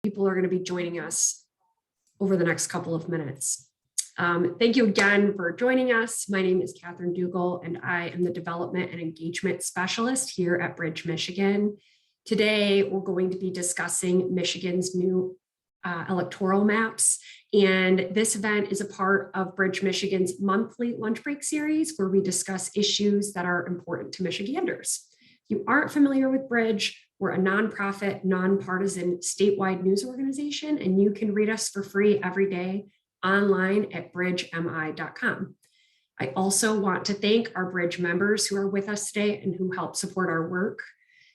people are going to be joining us over the next couple of minutes. Thank you again for joining us. My name is Catherine Dougal, and I am the Development and Engagement Specialist here at Bridge, Michigan. Today, we're going to be discussing Michigan's new electoral maps. And this event is a part of Bridge, Michigan's monthly lunch break series, where we discuss issues that are important to Michiganders. If you aren't familiar with Bridge, we're a nonprofit, nonpartisan statewide news organization, and you can read us for free every day online at bridgemi.com. I also want to thank our Bridge members who are with us today and who help support our work.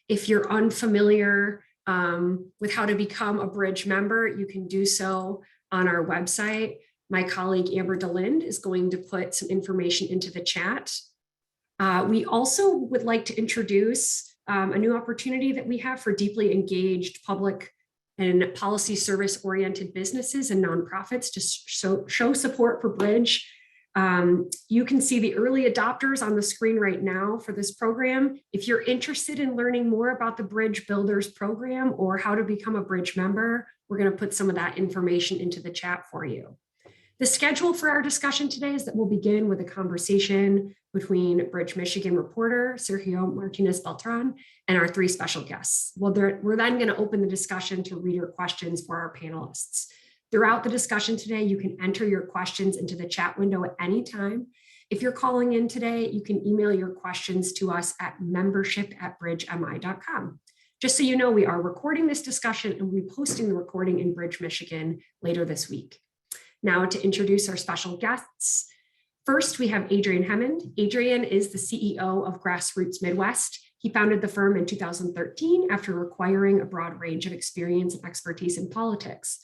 If you're unfamiliar with how to become a Bridge member, you can do so on our website. My colleague Amber DeLinde is going to put some information into the chat. We also would like to introduce a new opportunity that we have for deeply engaged public and policy service-oriented businesses and nonprofits to show support for Bridge. You can see the early adopters on the screen right now for this program. If you're interested in learning more about the Bridge Builders program or how to become a Bridge member, we're going to put some of that information into the chat for you. The schedule for our discussion today is that we'll begin with a conversation between Bridge Michigan reporter Sergio Martínez-Beltrán and our three special guests. We're then going to open the discussion to reader questions for our panelists. Throughout the discussion today, you can enter your questions into the chat window at any time. If you're calling in today, you can email your questions to us at membership@bridgemi.com. Just so you know, we are recording this discussion and we'll be posting the recording in Bridge, Michigan later this week. Now to introduce our special guests. First, we have Adrian Hemond. Adrian is the CEO of Grassroots Midwest. He founded the firm in 2013 after acquiring a broad range of experience and expertise in politics.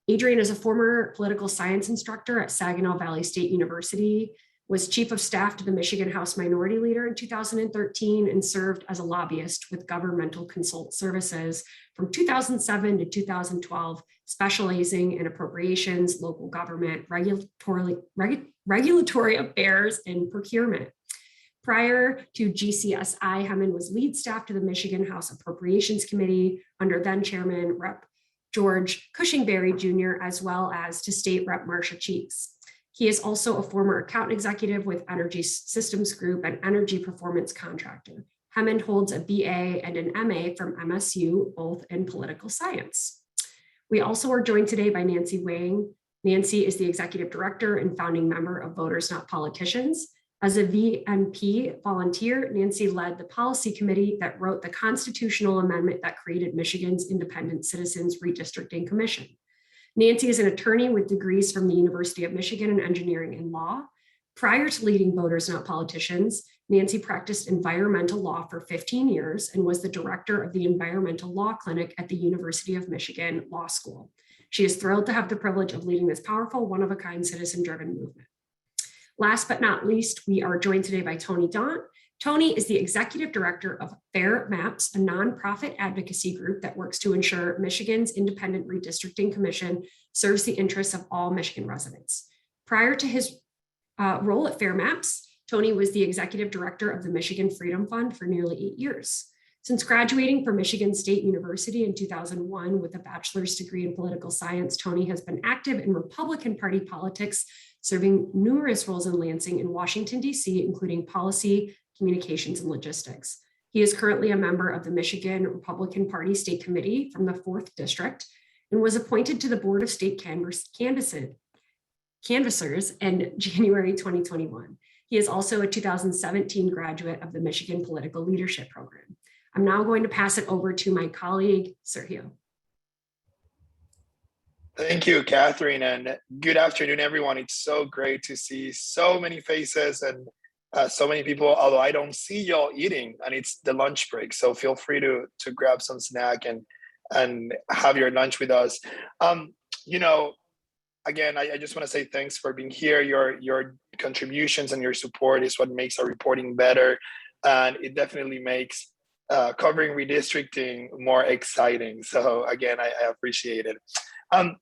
Adrian is a former political science instructor at Saginaw Valley State University, was chief of staff to the Michigan House Minority Leader in 2013, and served as a lobbyist with Governmental Consult Services from 2007 to 2012, specializing in appropriations, local government, regulatory affairs, and procurement. Prior to GCSI, Hemond was lead staff to the Michigan House Appropriations Committee under then Chairman Rep. George Cushingberry Jr., as well as to State Rep. Marsha Cheeks. He is also a former account executive with Energy Systems Group and energy performance contractor. Hemond holds a BA and an MA from MSU, both in political science. We also are joined today by Nancy Wang. Nancy is the executive director and founding member of Voters Not Politicians. As a VNP volunteer, Nancy led the policy committee that wrote the constitutional amendment that created Michigan's Independent Citizens Redistricting Commission. Nancy is an attorney with degrees from the University of Michigan in engineering and law. Prior to leading Voters Not Politicians, Nancy practiced environmental law for 15 years and was the director of the Environmental Law Clinic at the University of Michigan Law School. She is thrilled to have the privilege of leading this powerful, one-of-a-kind, citizen-driven movement. Last but not least, we are joined today by Tony Daunt. Tony is the executive director of Fair Maps, a nonprofit advocacy group that works to ensure Michigan's Independent Redistricting Commission serves the interests of all Michigan residents. Prior to his role at Fair Maps, Tony was the executive director of the Michigan Freedom Fund for nearly 8 years. Since graduating from Michigan State University in 2001 with a bachelor's degree in political science, Tony has been active in Republican Party politics, serving numerous roles in Lansing and Washington, D.C., including policy, communications, and logistics. He is currently a member of the Michigan Republican Party State Committee from the 4th District and was appointed to the Board of State Canvassers in January 2021. He is also a 2017 graduate of the Michigan Political Leadership Program. I'm now going to pass it over to my colleague, Sergio. Thank you, Catherine, and good afternoon, everyone. It's so great to see so many faces and so many people, although I don't see y'all eating, and it's the lunch break. So feel free to grab some snack and have your lunch with us. Again, I just want to say thanks for being here. Your contributions and your support is what makes our reporting better. And it definitely makes covering redistricting more exciting. So again, I appreciate it. I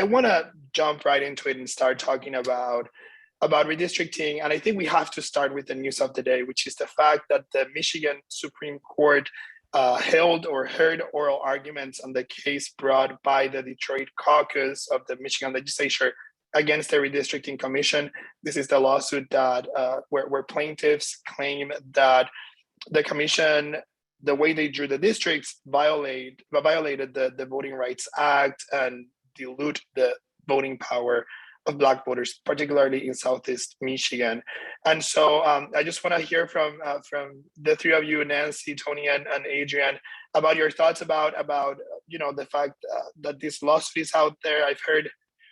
want to jump right into it and start talking about redistricting. And I think we have to start with the news of the day, which is the fact that the Michigan Supreme Court held or heard oral arguments on the case brought by the Detroit caucus of the Michigan legislature against the Redistricting Commission. This is the lawsuit that where plaintiffs claim that the commission, the way they drew the districts, violated the Voting Rights Act and dilute the voting power of Black voters, particularly in Southeast Michigan. And so I just want to hear from the three of you, Nancy, Tony, and Adrian, about your thoughts about the fact that this lawsuit is out there. I've heard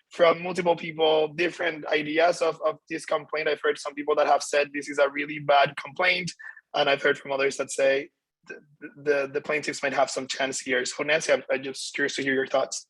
from multiple people different ideas of this complaint. I've heard some people that have said this is a really bad complaint, and I've heard from others that say the plaintiffs might have some chance here. So Nancy, I'm just curious to hear your thoughts.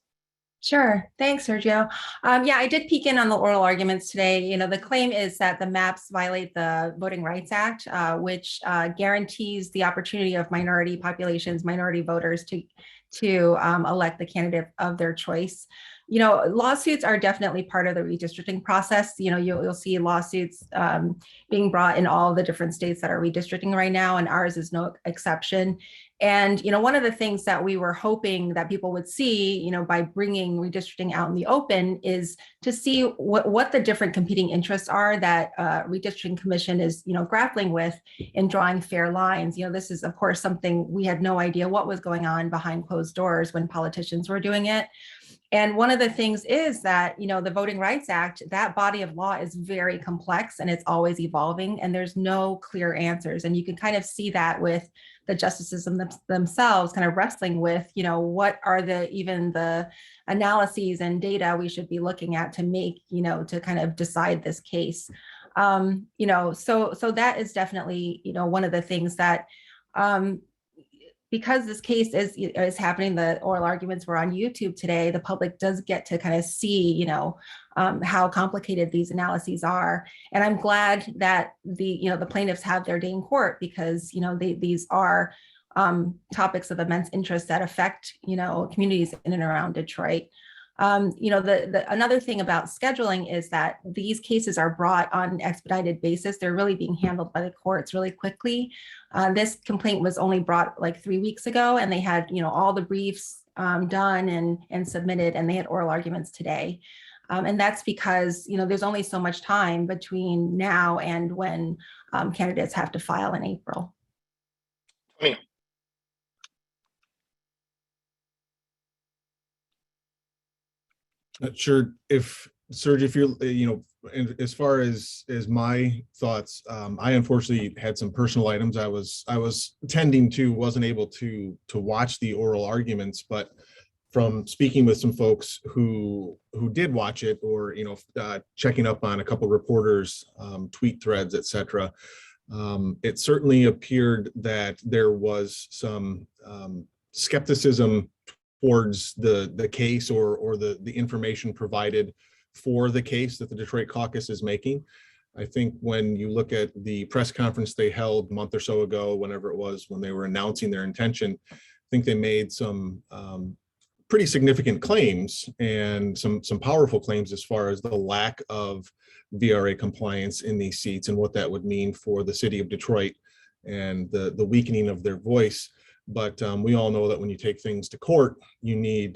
Sure. Thanks, Sergio. Yeah, I did peek in on the oral arguments today. The claim is that the maps violate the Voting Rights Act, which guarantees the opportunity of minority populations, minority voters to elect the candidate of their choice. Lawsuits are definitely part of the redistricting process. You'll see lawsuits being brought in all the different states that are redistricting right now, and ours is no exception. And, one of the things that we were hoping that people would see, by bringing redistricting out in the open is to see what the different competing interests are that Redistricting Commission is, grappling with in drawing fair lines. This is, of course, something we had no idea what was going on behind closed doors when politicians were doing it. And one of the things is that, the Voting Rights Act, that body of law is very complex and it's always evolving, and there's no clear answers. And you can kind of see that with the justices themselves kind of wrestling with, what are the analyses and data we should be looking at to make, to kind of decide this case. So that is definitely, one of the things that, because this case is happening, the oral arguments were on YouTube today, the public does get to kind of see, how complicated these analyses are. And I'm glad that the plaintiffs have their day in court, because, these are topics of immense interest that affect, communities in and around Detroit. Another thing about scheduling is that these cases are brought on an expedited basis. They're really being handled by the courts really quickly. This complaint was only brought like 3 weeks ago, and they had, all the briefs done and submitted, and they had oral arguments today. And that's because, there's only so much time between now and when candidates have to file in April. Yeah. Not sure if Serge, if you're, as far as my thoughts, I unfortunately had some personal items I was tending to, wasn't able to watch the oral arguments, but from speaking with some folks who did watch it, or checking up on a couple reporters, tweet threads, etc., it certainly appeared that there was some skepticism towards the case or the information provided for the case that the Detroit caucus is making. I think when you look at the press conference they held a month or so ago, whenever it was, when they were announcing their intention, I think they made some pretty significant claims, and some powerful claims as far as the lack of VRA compliance in these seats and what that would mean for the city of Detroit and the weakening of their voice. But we all know that when you take things to court, you need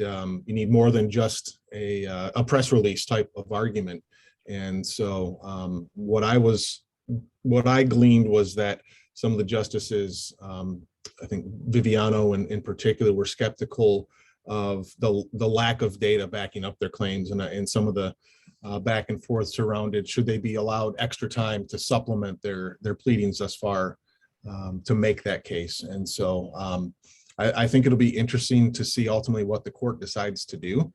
more than just a press release type of argument. And so what I gleaned was that some of the justices, I think Viviano in particular, were skeptical of the lack of data backing up their claims, and some of the back and forth surrounded should they be allowed extra time to supplement their pleadings thus far to make that case. And so I think it'll be interesting to see ultimately what the court decides to do.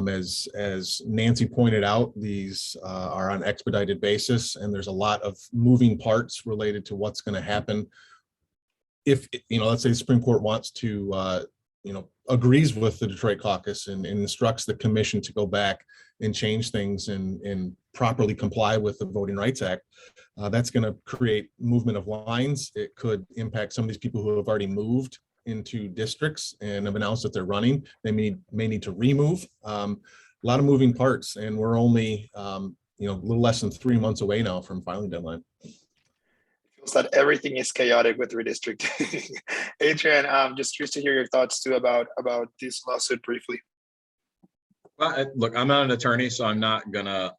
As Nancy pointed out, these are on expedited basis, and there's a lot of moving parts related to what's going to happen. If, let's say the Supreme Court wants to, agrees with the Detroit caucus and instructs the commission to go back and change things and properly comply with the Voting Rights Act, that's going to create movement of lines. It could impact some of these people who have already moved into districts and have announced that they're running. They may need to remove. A lot of moving parts, and we're only a little less than 3 months away now from filing deadline. that everything is chaotic with redistricting. Adrian, I'm just curious to hear your thoughts too about this lawsuit briefly. Well, look, I'm not an attorney, so I'm not gonna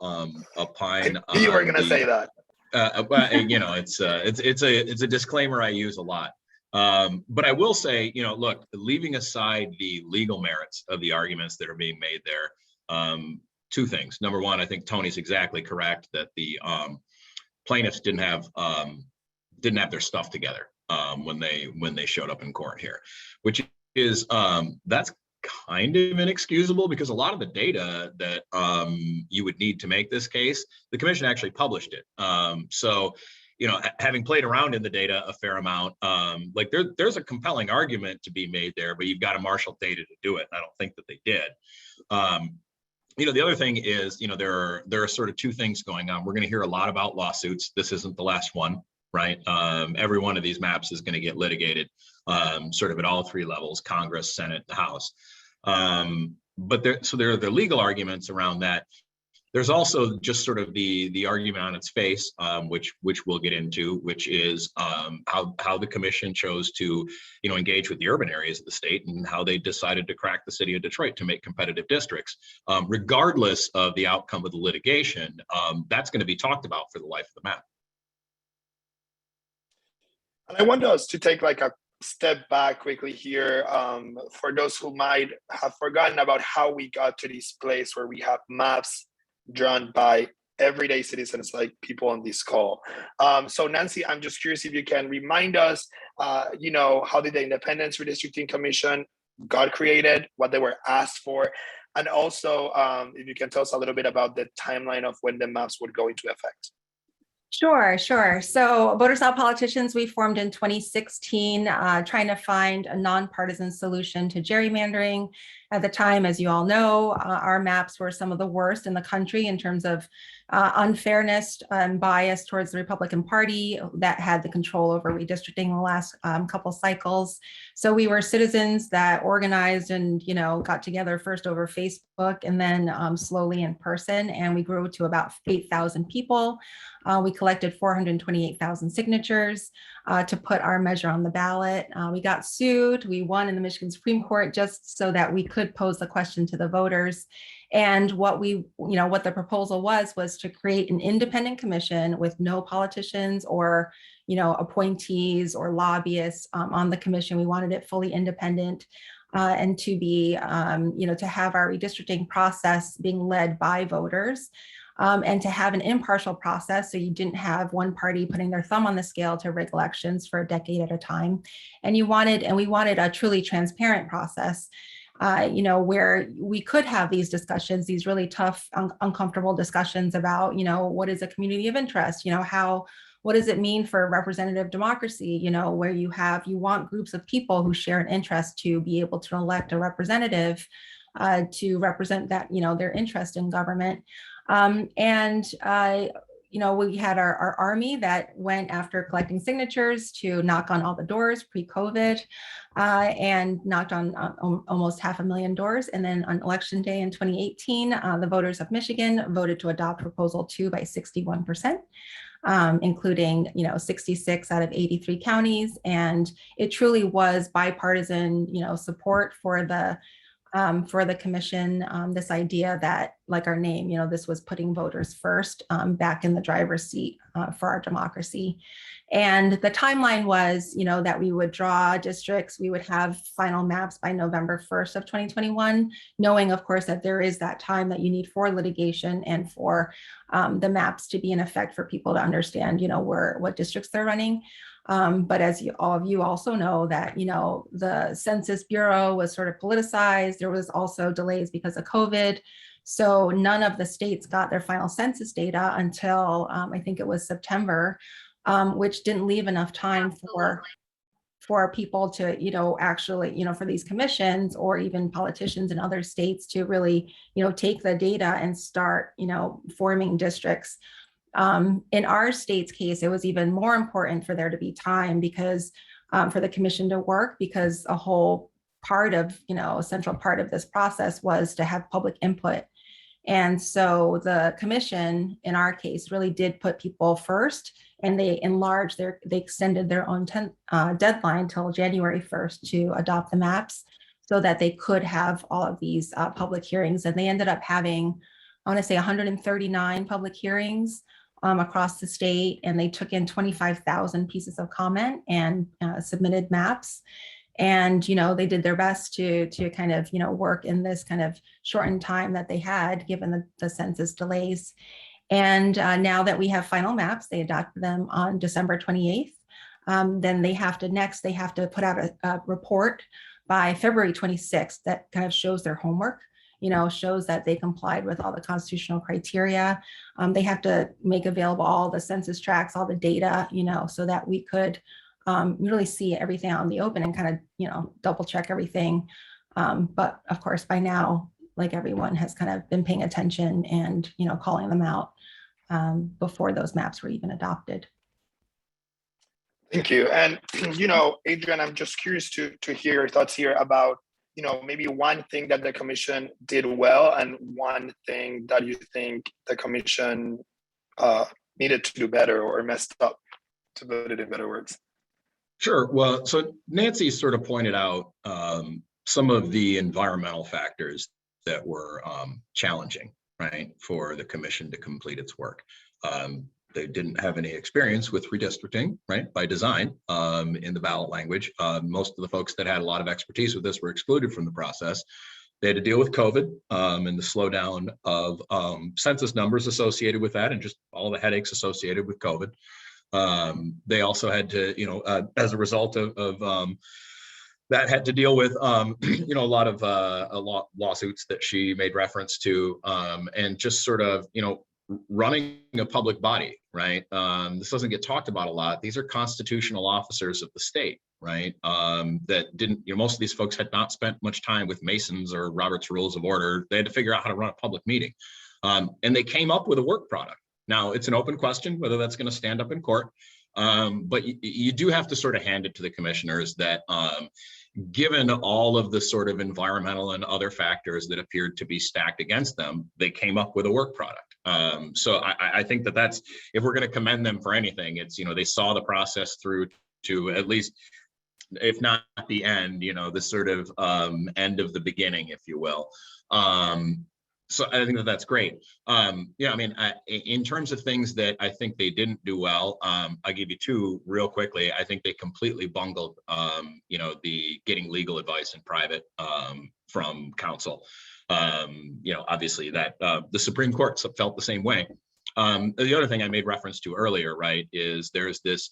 opine. You were gonna say that. But you know, it's a disclaimer I use a lot. But I will say, you know, look, leaving aside the legal merits of the arguments that are being made there, two things. Number one, I think Tony's exactly correct that the plaintiffs didn't have their stuff together when they showed up in court here, which is that's kind of inexcusable because a lot of the data that you would need to make this case, the commission actually published it. So, you know, having played around in the data a fair amount, like there's a compelling argument to be made there, but you've got to marshal data to do it. And I don't think that they did. You know, the other thing is, you know, there are sort of two things going on. We're going to hear a lot about lawsuits. This isn't the last one, right? Every one of these maps is going to get litigated sort of at all three levels, Congress, Senate, the House. But there are the legal arguments around that. There's also just sort of the argument on its face, which we'll get into, which is how the commission chose to, you know, engage with the urban areas of the state and how they decided to crack the city of Detroit to make competitive districts. Regardless of the outcome of the litigation, that's going to be talked about for the life of the map. And I want us to take like a step back quickly here for those who might have forgotten about how we got to this place where we have maps drawn by everyday citizens like people on this call. So Nancy, I'm just curious if you can remind us, you know, how did the Independence Redistricting Commission got created, what they were asked for, and also if you can tell us a little bit about the timeline of when the maps would go into effect. Sure. So Voters Not Politicians, we formed in 2016, trying to find a nonpartisan solution to gerrymandering. At the time, as you all know, our maps were some of the worst in the country in terms of unfairness and bias towards the Republican Party that had the control over redistricting in the last couple cycles. So we were citizens that organized and, you know, got together first over Facebook and then slowly in person, and we grew to about 8,000 people. We collected 428,000 signatures to put our measure on the ballot. We got sued. We won in the Michigan Supreme Court just so that we could pose the question to the voters. And what the proposal was to create an independent commission with no politicians or, you know, appointees or lobbyists on the commission. We wanted it fully independent. And to be, you know, to have our redistricting process being led by voters. And to have an impartial process, so you didn't have one party putting their thumb on the scale to rig elections for a decade at a time. And we wanted a truly transparent process, you know, where we could have these discussions, these really tough, uncomfortable discussions about, you know, what is a community of interest, you know, what does it mean for representative democracy, you know, where you want groups of people who share an interest to be able to elect a representative to represent that, you know, their interest in government. You know, we had our army that went after collecting signatures to knock on all the doors pre-COVID and knocked on almost 500,000 doors. And then on election day in 2018, the voters of Michigan voted to adopt Proposal 2 by 61%. Including, you know, 66 out of 83 counties. And it truly was bipartisan, you know, support for the commission, this idea that, like our name, you know, this was putting voters first, back in the driver's seat for our democracy. And the timeline was, you know, that we would draw districts, we would have final maps by November 1st of 2021, knowing, of course, that there is that time that you need for litigation and for the maps to be in effect for people to understand, you know, what districts they're running. But as all of you also know that, you know, the Census Bureau was sort of politicized. There was also delays because of COVID. So none of the states got their final census data until I think it was September, which didn't leave enough time for people to, you know, actually, you know, for these commissions or even politicians in other states to really, you know, take the data and start, you know, forming districts. In our state's case, it was even more important for there to be time because for the commission to work, because a whole part of, you know, a central part of this process was to have public input. And so the commission, in our case, really did put people first and they extended their own deadline till January 1st to adopt the maps so that they could have all of these public hearings. And they ended up having, I want to say 139 public hearings across the state, and they took in 25,000 pieces of comment and submitted maps. And, you know, they did their best to kind of, you know, work in this kind of shortened time that they had given the census delays. And now that we have final maps, they adopted them on December 28th. Then they have to put out a report by February 26th that kind of shows their homework, you know, shows that they complied with all the constitutional criteria. They have to make available all the census tracts, all the data, you know, so that we could really see everything out in the open and kind of, you know, double check everything. But of course, by now, like everyone has kind of been paying attention and, you know, calling them out before those maps were even adopted. Thank you. And, you know, Adrian, I'm just curious to hear your thoughts here about, you know, maybe one thing that the commission did well and one thing that you think the commission needed to do better or messed up, to put it in better words. Sure. Well, so Nancy sort of pointed out some of the environmental factors that were challenging, right, for the commission to complete its work. They didn't have any experience with redistricting, right, by design in the ballot language. Most of the folks that had a lot of expertise with this were excluded from the process. They had to deal with COVID and the slowdown of census numbers associated with that and just all the headaches associated with COVID. They also had to, you know, as a result of that, had to deal with, you know, a lot of lawsuits that she made reference to, and just sort of, you know, running a public body, right? This doesn't get talked about a lot. These are constitutional officers of the state, right? That didn't, you know, most of these folks had not spent much time with Masons or Robert's Rules of Order. They had to figure out how to run a public meeting. And they came up with a work product. Now, it's an open question whether that's going to stand up in court, but you do have to sort of hand it to the commissioners that given all of the sort of environmental and other factors that appeared to be stacked against them, they came up with a work product. So I think that that's, if we're going to commend them for anything, it's, you know, they saw the process through to at least, if not the end, you know, the sort of end of the beginning, if you will. So I think that that's great. Yeah, I mean, in terms of things that I think they didn't do well, I'll give you two real quickly. I think they completely bungled, you know, the getting legal advice in private from counsel. You know, obviously that the Supreme Court felt the same way. The other thing I made reference to earlier, right, is there's this,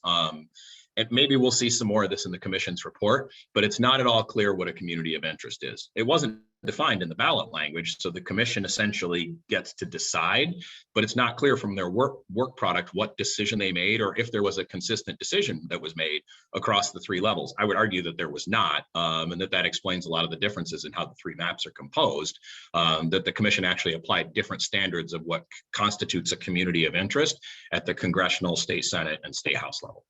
and maybe we'll see some more of this in the commission's report, but it's not at all clear what a community of interest is. It wasn't defined in the ballot language, so the commission essentially gets to decide, but it's not clear from their work product what decision they made or if there was a consistent decision that was made across the three levels. I would argue that there was not, and that explains a lot of the differences in how the three maps are composed, that the commission actually applied different standards of what constitutes a community of interest at the congressional, state Senate, and state House level.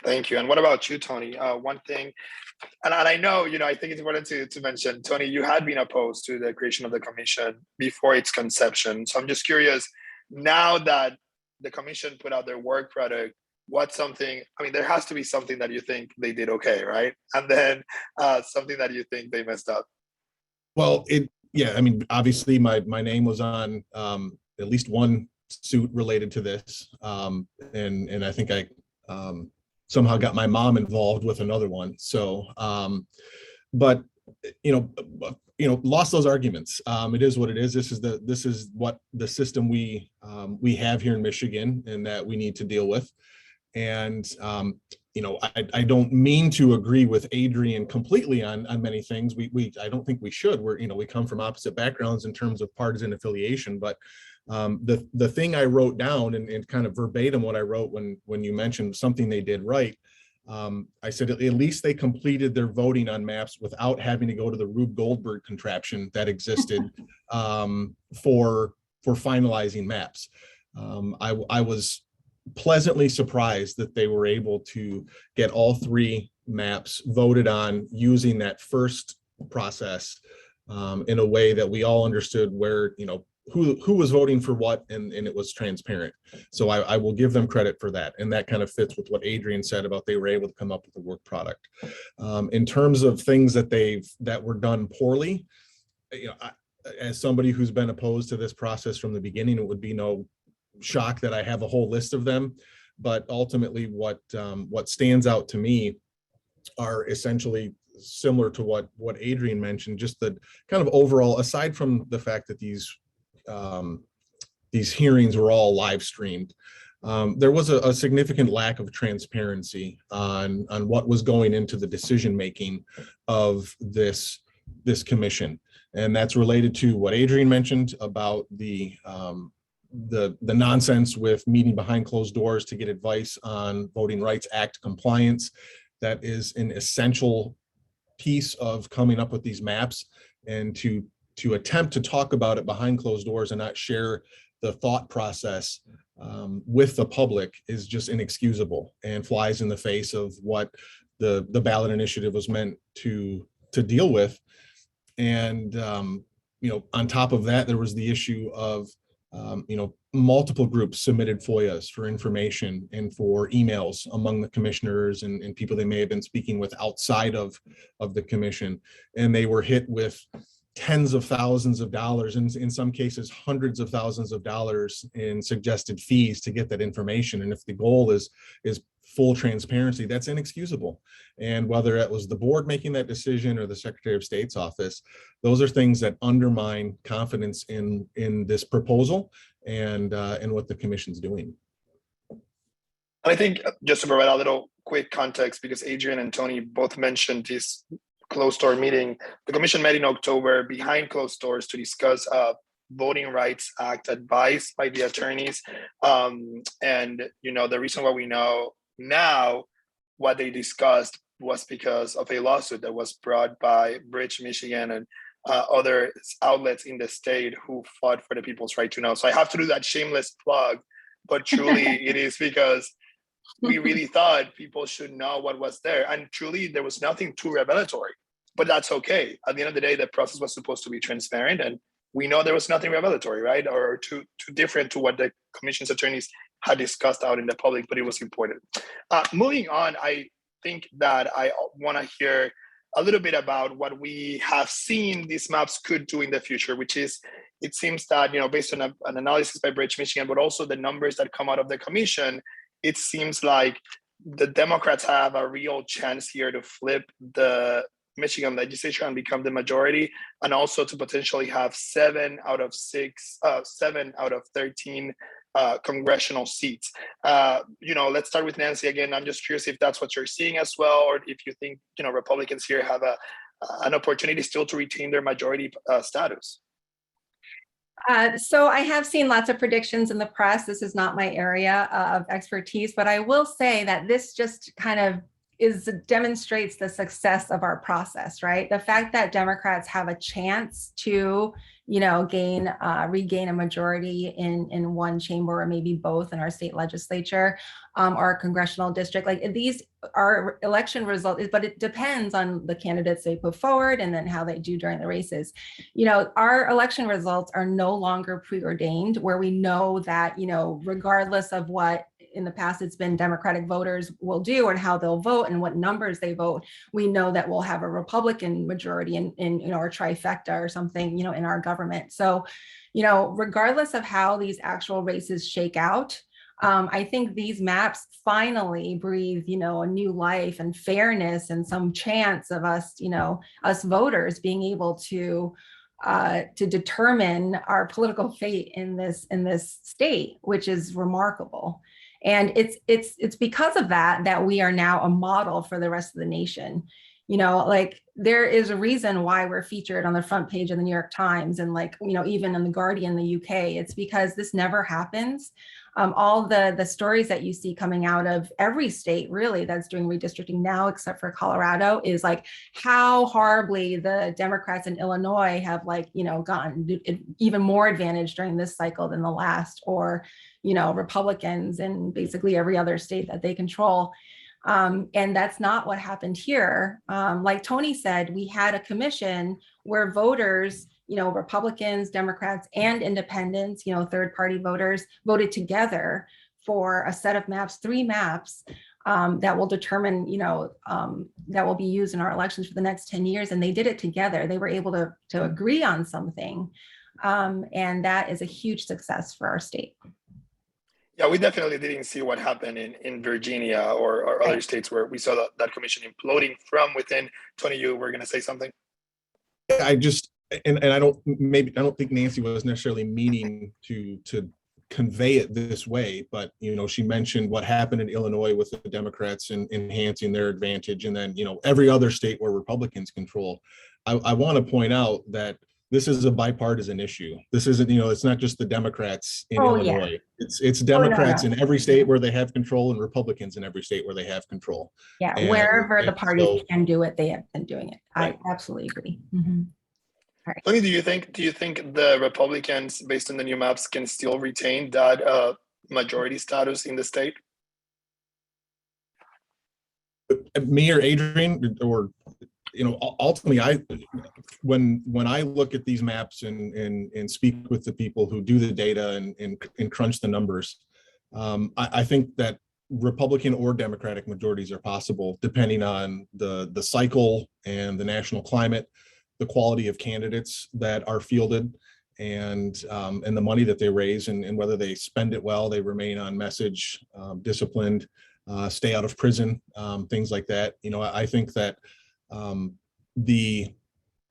Thank you. And what about you, Tony? One thing, and I know, you know, I think it's important to mention, Tony, you had been opposed to the creation of the commission before its conception. So I'm just curious, now that the commission put out their work product, what's something, I mean, there has to be something that you think they did okay, right? And then something that you think they messed up. Well, yeah, I mean, obviously my name was on at least one suit related to this. And I think I somehow got my mom involved with another one. So, but you know, lost those arguments. It is what it is. This is what the system we have here in Michigan, and that we need to deal with. And you know, I don't mean to agree with Adrian completely on many things. I don't think we should. You know, we come from opposite backgrounds in terms of partisan affiliation, but the thing I wrote down and kind of verbatim what I wrote when you mentioned something they did right, I said at least they completed their voting on maps without having to go to the Rube Goldberg contraption that existed for finalizing maps. I was pleasantly surprised that they were able to get all three maps voted on using that first process in a way that we all understood where, you know, who was voting for what, and it was transparent. So I will give them credit for that. And that kind of fits with what Adrian said about they were able to come up with a work product. In terms of things that were done poorly, as somebody who's been opposed to this process from the beginning, it would be no shock that I have a whole list of them. But ultimately, what stands out to me are essentially similar to what Adrian mentioned, just the kind of overall, aside from the fact that these hearings were all live streamed, there was a significant lack of transparency on what was going into the decision making of this commission. And that's related to what Adrian mentioned about the nonsense with meeting behind closed doors to get advice on Voting Rights Act compliance. That is an essential piece of coming up with these maps, and to attempt to talk about it behind closed doors and not share the thought process with the public is just inexcusable and flies in the face of what the ballot initiative was meant to deal with. And on top of that, there was the issue of multiple groups submitted FOIAs for information and for emails among the commissioners and people they may have been speaking with outside of the commission. And they were hit with tens of thousands of dollars, and in some cases, hundreds of thousands of dollars in suggested fees to get that information. And if the goal is full transparency, that's inexcusable. And whether it was the board making that decision or the Secretary of State's office, those are things that undermine confidence in this proposal and what the commission's doing. I think just to provide a little quick context, because Adrian and Tony both mentioned this closed door meeting, the commission met in October behind closed doors to discuss Voting Rights Act advice by the attorneys. And the reason why we know now what they discussed was because of a lawsuit that was brought by Bridge, Michigan, and other outlets in the state who fought for the people's right to know. So I have to do that shameless plug, but truly it is because we really thought people should know what was there. And truly there was nothing too revelatory, but that's okay. At the end of the day, the process was supposed to be transparent, and we know there was nothing revelatory, right? Or too different to what the commission's attorneys had discussed out in the public, but it was important. Moving on, I think that I want to hear a little bit about what we have seen these maps could do in the future, which is, it seems that, based on an analysis by Bridge, Michigan, but also the numbers that come out of the commission, it seems like the Democrats have a real chance here to flip the Michigan legislature and become the majority, and also to potentially have 7 out of 13 congressional seats. Let's start with Nancy again. I'm just curious if that's what you're seeing as well, or if you think Republicans here have an opportunity still to retain their majority status. So I have seen lots of predictions in the press. This is not my area of expertise, but I will say that this just kind of demonstrates the success of our process, right? The fact that Democrats have a chance to, regain a majority in one chamber or maybe both in our state legislature or a congressional district. Like, these are election results, but it depends on the candidates they put forward and then how they do during the races. Our election results are no longer preordained, where we know that, regardless of what in the past it's been Democratic voters will do and how they'll vote and what numbers they vote, we know that we'll have a Republican majority in our trifecta or something, in our government. So, regardless of how these actual races shake out, I think these maps finally breathe, a new life and fairness and some chance of us, us voters being able to determine our political fate in this state, which is remarkable. And it's because of that we are now a model for the rest of the nation. There is a reason why we're featured on the front page of the New York Times and even in the Guardian, the UK. It's because this never happens. All the stories that you see coming out of every state really that's doing redistricting now, except for Colorado, is how horribly the Democrats in Illinois have gotten even more advantage during this cycle than the last, or Republicans in basically every other state that they control. And that's not what happened here. Like Tony said, we had a commission where voters, Republicans, Democrats, and independents, third-party voters voted together for a set of maps, 3 maps that will determine, that will be used in our elections for the next 10 years. And they did it together. They were able to agree on something. And that is a huge success for our state. Yeah, we definitely didn't see what happened in Virginia or other states where we saw that commission imploding from within. Tony, you were going to say something? I just, and I don't think Nancy was necessarily meaning to convey it this way, but she mentioned what happened in Illinois with the Democrats and enhancing their advantage, and then every other state where Republicans control. I want to point out that this is a bipartisan issue. This isn't, it's not just the Democrats in Illinois. Yeah. It's Democrats in every state where they have control and Republicans in every state where they have control. Yeah, wherever the parties can do it, they have been doing it. Right. I absolutely agree. Mm-hmm. All right. Tony, do you think the Republicans, based on the new maps, can still retain that majority status in the state? Me or Adrian, or ultimately, when I look at these maps and speak with the people who do the data and crunch the numbers, I think that Republican or Democratic majorities are possible depending on the cycle and the national climate, the quality of candidates that are fielded, and the money that they raise, and whether they spend it well, they remain on message, disciplined, stay out of prison, things like that. I think that the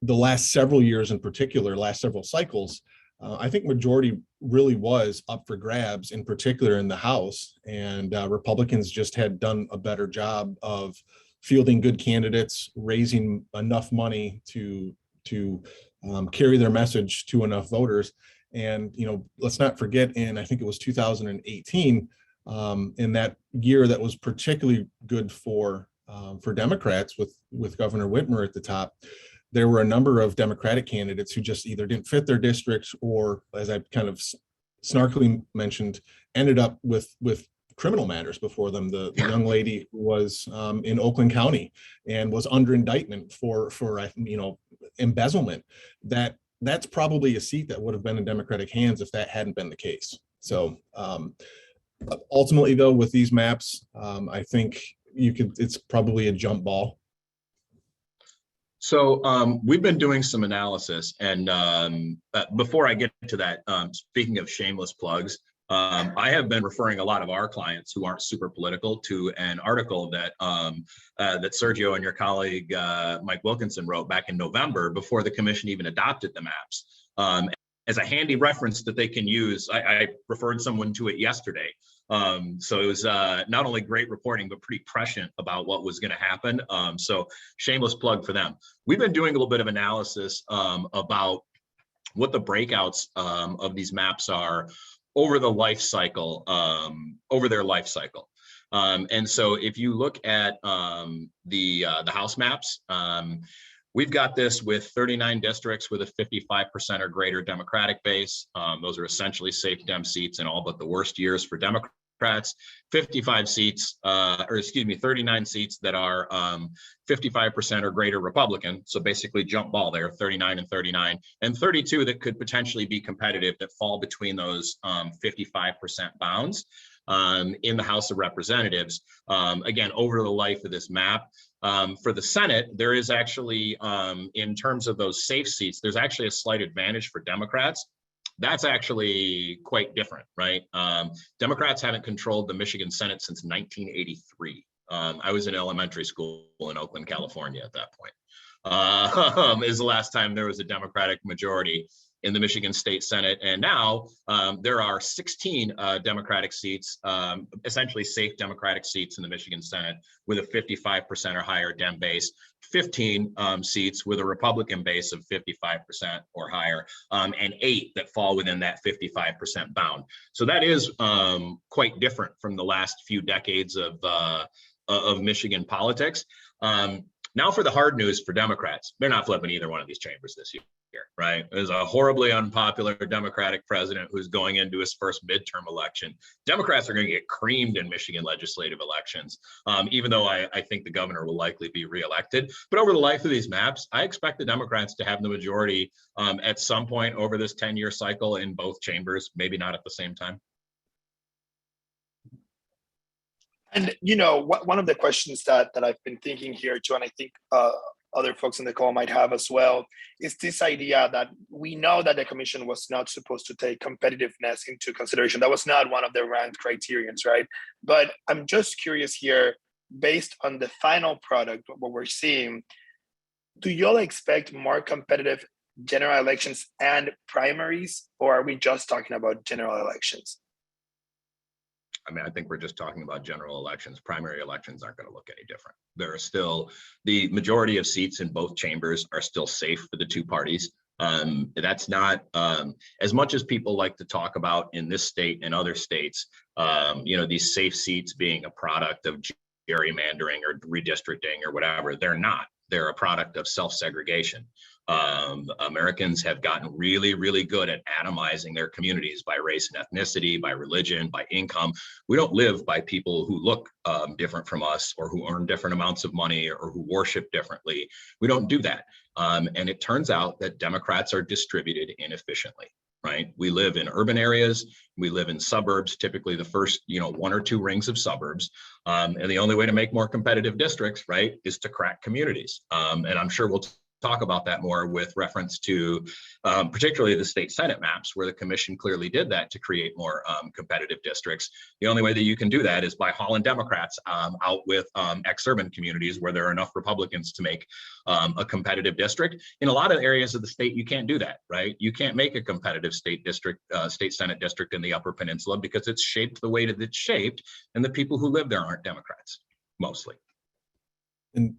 last several years in particular, last several cycles, I think majority really was up for grabs, in particular in the House, and Republicans just had done a better job of fielding good candidates, raising enough money to carry their message to enough voters. And let's not forget, I think it was 2018, in that year that was particularly good for Democrats with Governor Whitmer at the top. There were a number of Democratic candidates who just either didn't fit their districts, or, as I kind of snarkily mentioned, ended up with criminal matters before them. The young lady who was in Oakland County and was under indictment for embezzlement. That's probably a seat that would have been in Democratic hands if that hadn't been the case. So ultimately, though, with these maps, I think it's probably a jump ball. So we've been doing some analysis, and before I get to that, speaking of shameless plugs, I have been referring a lot of our clients who aren't super political to an article that that Sergio and your colleague Mike Wilkinson wrote back in November, before the commission even adopted the maps. As a handy reference that they can use, I referred someone to it yesterday. So it was not only great reporting, but pretty prescient about what was going to happen. So shameless plug for them. We've been doing a little bit of analysis about what the breakouts of these maps are over the life cycle, over their life cycle. And so if you look at the House maps, we've got this with 39 districts with a 55% or greater Democratic base. Those are essentially safe Dem seats in all but the worst years for Democrats. 55 seats, 39 seats that are 55% or greater Republican. So basically jump ball there, 39 and 39, and 32 that could potentially be competitive that fall between those 55% bounds in the House of Representatives. Again, over the life of this map. For the Senate, there is actually, in terms of those safe seats, there's actually a slight advantage for Democrats. That's actually quite different, right? Democrats haven't controlled the Michigan Senate since 1983. I was in elementary school in Oakland, California at that point. Is the last time there was a Democratic majority in the Michigan State Senate. And now there are 16 Democratic seats, essentially safe Democratic seats in the Michigan Senate with a 55% or higher Dem base, 15 seats with a Republican base of 55% or higher, and 8 that fall within that 55% bound. So that is quite different from the last few decades of Michigan politics. Now for the hard news for Democrats, they're not flipping either one of these chambers this year. right? There's a horribly unpopular Democratic president who's going into his first midterm election. Democrats are going to get creamed in Michigan legislative elections, even though I think the governor will likely be reelected. But over the life of these maps, I expect the Democrats to have the majority at some point over this 10-year cycle in both chambers, maybe not at the same time. And one of the questions that I've been thinking here too, and I think other folks in the call might have as well, is this idea that we know that the commission was not supposed to take competitiveness into consideration. That was not one of the ranked criterions, right? But I'm just curious here, based on the final product, what we're seeing, do y'all expect more competitive general elections and primaries, or are we just talking about general elections? I mean, I think we're just talking about general elections. Primary elections aren't going to look any different. There are still, the majority of seats in both chambers are still safe for the two parties. That's not, as much as people like to talk about in this state and other states, these safe seats being a product of gerrymandering or redistricting or whatever, they're not. They're a product of self-segregation. Americans have gotten really, really good at atomizing their communities by race and ethnicity, by religion, by income. We don't live by people who look different from us, or who earn different amounts of money, or who worship differently. We don't do that. And it turns out that Democrats are distributed inefficiently. Right? We live in urban areas, we live in suburbs, typically the first, 1 or 2 rings of suburbs. And the only way to make more competitive districts, right, is to crack communities. And I'm sure we'll talk about that more with reference to particularly the state Senate maps, where the commission clearly did that to create more competitive districts. The only way that you can do that is by hauling Democrats out with ex-urban communities where there are enough Republicans to make a competitive district. In a lot of areas of the state, you can't do that, right? You can't make a competitive state district, state Senate district in the Upper Peninsula because it's shaped the way that it's shaped, and the people who live there aren't Democrats, mostly. And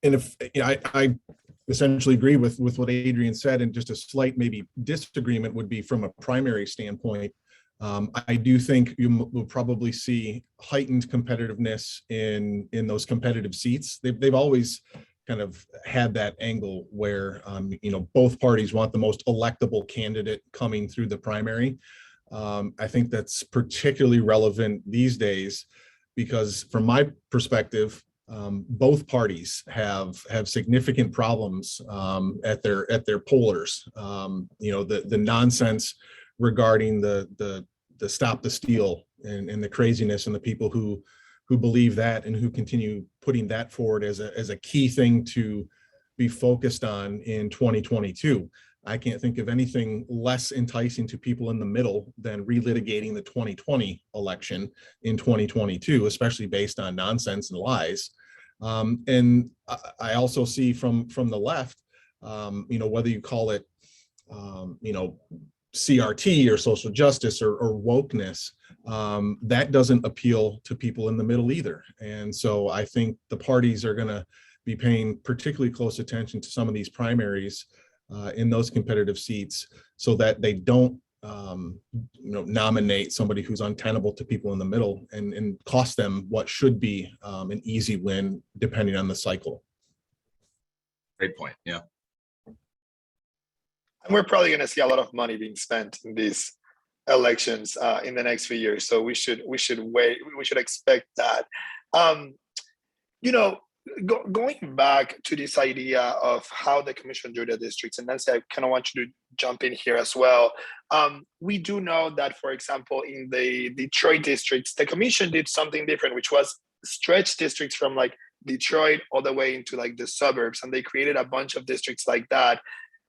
if I essentially agree with what Adrian said, and just a slight maybe disagreement would be from a primary standpoint. I do think you will probably see heightened competitiveness in those competitive seats. They've always kind of had that angle where both parties want the most electable candidate coming through the primary. I think that's particularly relevant these days because, from my perspective, both parties have significant problems at their pollers. The nonsense regarding the stop the steal and the craziness, and the people who believe that and who continue putting that forward as a key thing to be focused on in 2022. I can't think of anything less enticing to people in the middle than relitigating the 2020 election in 2022, especially based on nonsense and lies. And I also see from the left, whether you call it, CRT or social justice or wokeness, that doesn't appeal to people in the middle either. And so I think the parties are going to be paying particularly close attention to some of these primaries in those competitive seats, so that they don't nominate somebody who's untenable to people in the middle and cost them what should be an easy win depending on the cycle. Great point. Yeah. And we're probably going to see a lot of money being spent in these elections in the next few years. So we should wait. We should expect that. Going back to this idea of how the commission drew the districts, and Nancy, I kind of want you to jump in here as well. We do know that, for example, in the Detroit districts, the commission did something different, which was stretch districts from like Detroit all the way into like the suburbs, and they created a bunch of districts like that.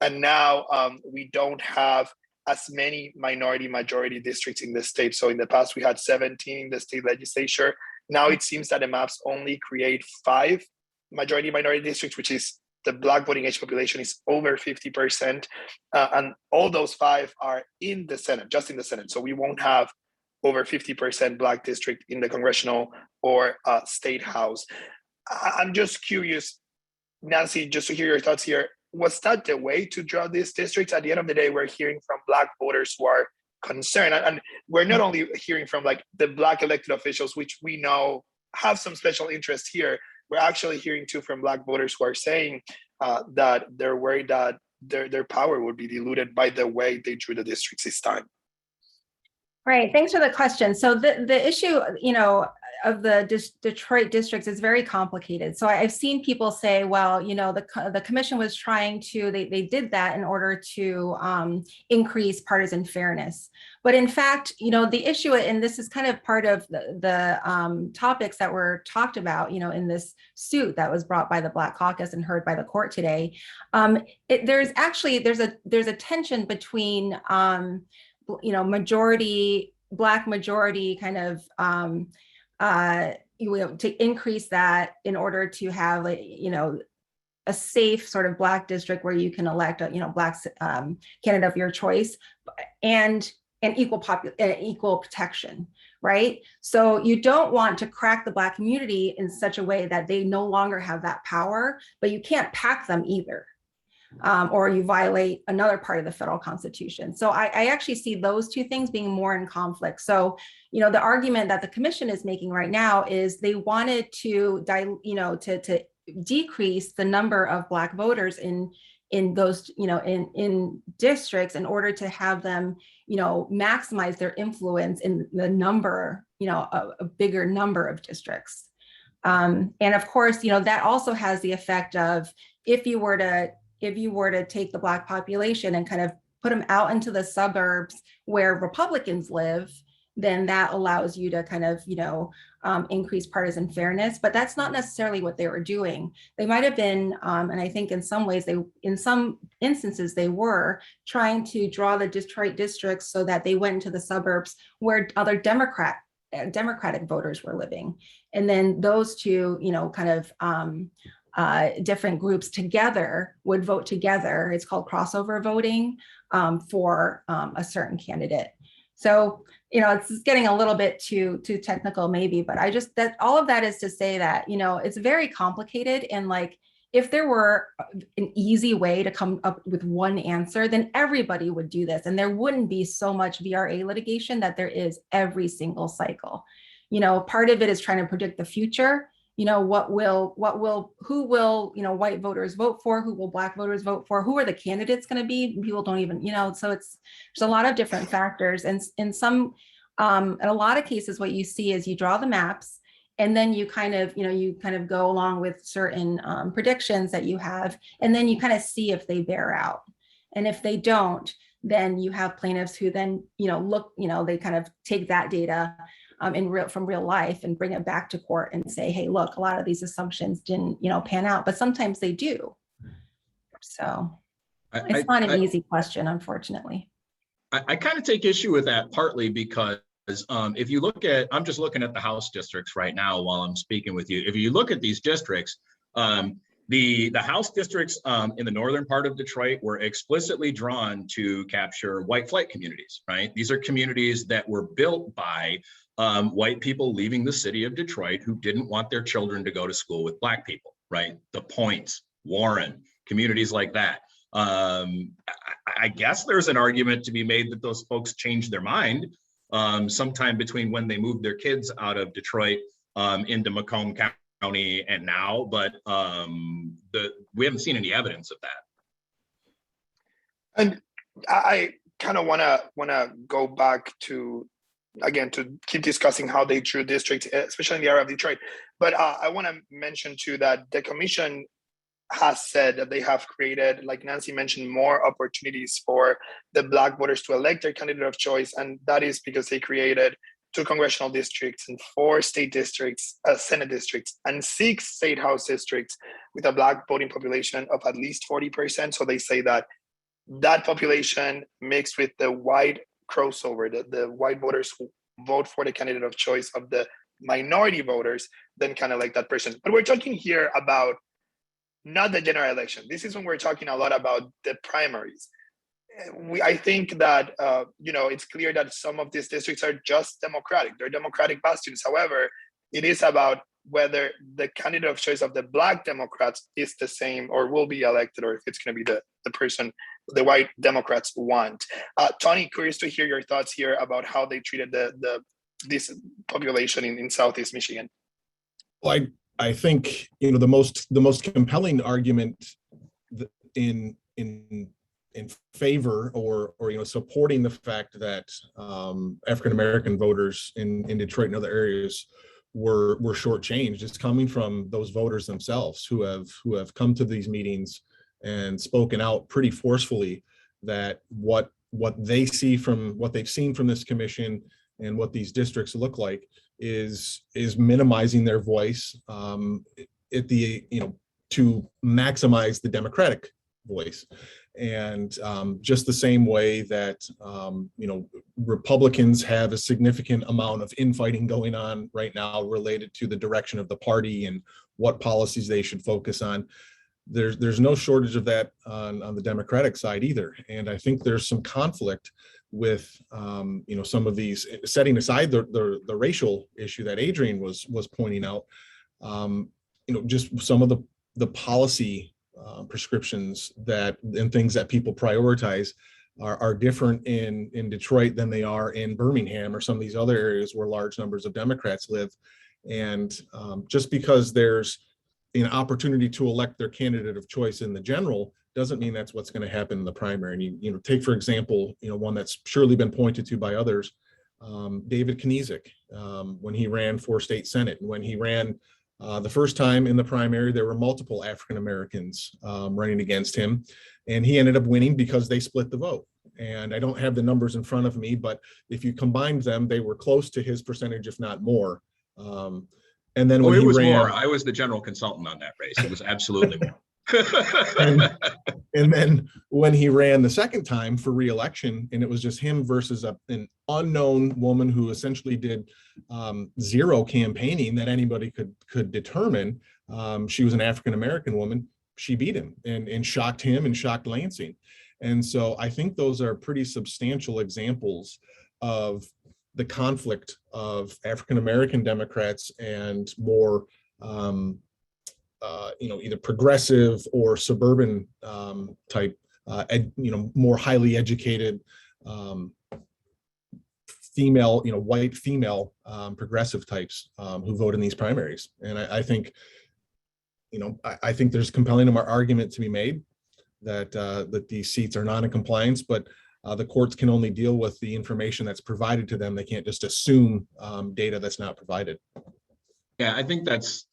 And now we don't have as many majority districts in the state. So in the past, we had 17 in the state legislature. Now it seems that the maps only create 5 majority-minority districts, which is the Black voting age population is over 50%. And all those 5 are in the Senate, just in the Senate. So we won't have over 50% Black district in the congressional or state house. I'm just curious, Nancy, just to hear your thoughts here. Was that the way to draw these districts? At the end of the day, we're hearing from Black voters who are concerned. And we're not only hearing from like the Black elected officials, which we know have some special interest here, we're actually hearing too from Black voters who are saying that they're worried that their power would be diluted by the way they drew the districts this time. Right. Thanks for the question. So the issue, of the Detroit districts is very complicated. So I've seen people say, well, the commission was trying to, they did that in order to increase partisan fairness. But in fact, the issue, and this is kind of part of the topics that were talked about, in this suit that was brought by the Black Caucus and heard by the court today. There's a tension between Black majority kind of to increase that in order to have a safe sort of Black district where you can elect a Black candidate of your choice, and equal protection, right? So you don't want to crack the Black community in such a way that they no longer have that power, but you can't pack them either. Or you violate another part of the federal constitution. So I actually see those two things being more in conflict. So, the argument that the commission is making right now is they wanted to, to decrease the number of Black voters in those, in districts in order to have them, maximize their influence in the number, a bigger number of districts. And of course, that also has the effect of if you were to take the Black population and kind of put them out into the suburbs where Republicans live, then that allows you to kind of, increase partisan fairness. But that's not necessarily what they were doing. They might have been, and I think in some ways, in some instances, they were trying to draw the Detroit districts so that they went into the suburbs where other Democratic voters were living. And then those two, kind of different groups together would vote together. It's called crossover voting for a certain candidate. So, it's getting a little bit too technical maybe, but all of that is to say that, it's very complicated. And like, if there were an easy way to come up with one answer, then everybody would do this. And there wouldn't be so much VRA litigation that there is every single cycle. Part of it is trying to predict the future. Who will white voters vote for? Who will Black voters vote for? Who are the candidates going to be? People don't even, so there's a lot of different factors. And in a lot of cases, what you see is you draw the maps and then you kind of go along with certain predictions that you have, and then you kind of see if they bear out. And if they don't, then you have plaintiffs who then, they kind of take that data from real life and bring it back to court and say, hey, look, a lot of these assumptions didn't, pan out, but sometimes they do. So it's not an easy question, unfortunately. I kind of take issue with that partly because if you look at, I'm just looking at the House districts right now while I'm speaking with you. If you look at these districts, the House districts in the northern part of Detroit were explicitly drawn to capture white flight communities, right? These are communities that were built by white people leaving the city of Detroit who didn't want their children to go to school with Black people, right? The Points, Warren, communities like that. I guess there's an argument to be made that those folks changed their mind sometime between when they moved their kids out of Detroit into Macomb County and now, but we haven't seen any evidence of that. And I kind of want to go back to, again, to keep discussing how they drew districts, especially in the area of Detroit. But I want to mention too that the commission has said that they have created, like Nancy mentioned, more opportunities for the Black voters to elect their candidate of choice. And that is because they created 2 congressional districts and 4 state districts, Senate districts, and 6 state house districts with a Black voting population of at least 40%. So they say that population mixed with the white crossover, the white voters who vote for the candidate of choice of the minority voters, then kind of like that person. But we're talking here about not the general election. This is when we're talking a lot about the primaries. I think that, it's clear that some of these districts are just Democratic. They're Democratic bastions. However, it is about whether the candidate of choice of the Black Democrats is the same or will be elected, or if it's going to be the person the white Democrats want. Tony, curious to hear your thoughts here about how they treated this population in Southeast Michigan. Well, I think the most compelling argument in favor or supporting the fact that African American voters in Detroit and other areas were shortchanged. It's coming from those voters themselves who have come to these meetings and spoken out pretty forcefully that what they see from what they've seen from this commission and what these districts look like is minimizing their voice at the to maximize the Democratic voice. And just the same way that Republicans have a significant amount of infighting going on right now related to the direction of the party and what policies they should focus on. There's no shortage of that on the Democratic side either. And I think there's some conflict with some of these, setting aside the racial issue that Adrian was pointing out, just some of the policy prescriptions and things that people prioritize are different in Detroit than they are in Birmingham or some of these other areas where large numbers of Democrats live. And just because there's an opportunity to elect their candidate of choice in the general doesn't mean that's what's going to happen in the primary. And you take, for example, one that's surely been pointed to by others, David Kniezek, when he ran for state Senate. And when he ran the first time in the primary, there were multiple African Americans running against him, and he ended up winning because they split the vote. And I don't have the numbers in front of me, but if you combined them, they were close to his percentage, if not more. And then when it he was ran, more. I was the general consultant on that race. It was absolutely more. and then when he ran the second time for re-election, and it was just him versus an unknown woman who essentially did zero campaigning that anybody could determine. She was an African-American woman. She beat him and shocked him and shocked Lansing. And so I think those are pretty substantial examples of the conflict of African-American Democrats and more either progressive or suburban type, more highly educated female, white female progressive types who vote in these primaries. And I think, I think there's a compelling argument to be made that these seats are not in compliance, but the courts can only deal with the information that's provided to them. They can't just assume data that's not provided. Yeah, I think that's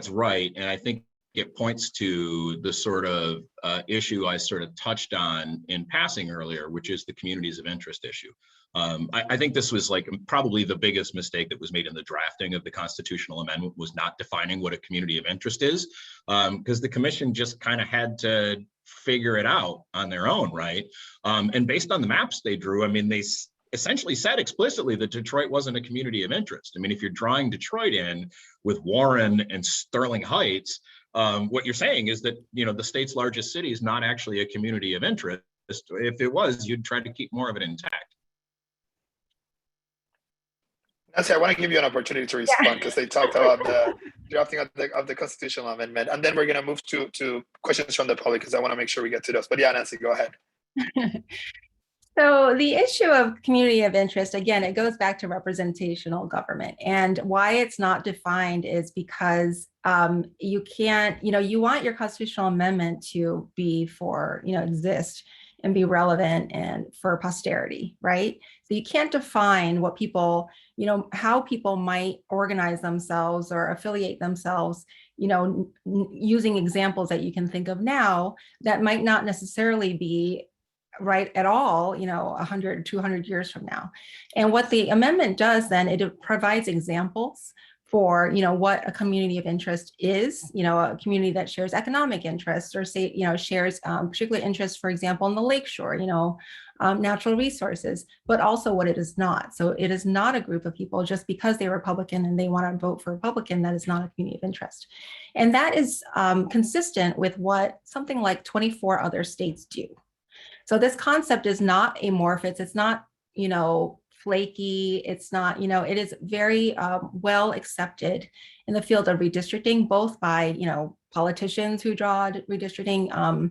right. And I think it points to the sort of issue I sort of touched on in passing earlier, which is the communities of interest issue. I think this was like probably the biggest mistake that was made in the drafting of the constitutional amendment, was not defining what a community of interest is, because the commission just kind of had to figure it out on their own, right? And based on the maps they drew, I mean, they essentially said explicitly that Detroit wasn't a community of interest. I mean, if you're drawing Detroit in with Warren and Sterling Heights, what you're saying is that, the state's largest city is not actually a community of interest. If it was, you'd try to keep more of it intact. Nancy, I want to give you an opportunity to respond because they talked about the drafting of the constitutional amendment, and then we're going to move to questions from the public because I want to make sure we get to those. But yeah, Nancy, go ahead. So the issue of community of interest, again, it goes back to representational government, and why it's not defined is because you can't, you want your constitutional amendment to be for, exist and be relevant and for posterity, right? So you can't define what people, how people might organize themselves or affiliate themselves, using examples that you can think of now that might not necessarily be right at all, 100, 200 years from now. And what the amendment does then, it provides examples for, what a community of interest is, a community that shares economic interests or say, shares particular interests, for example, in the lakeshore, natural resources, but also what it is not. So it is not a group of people just because they're Republican and they want to vote for Republican, that is not a community of interest. And that is consistent with what something like 24 other states do. So this concept is not amorphous. It's not, flaky. It's not, it is very well accepted in the field of redistricting, both by, politicians who draw redistricting,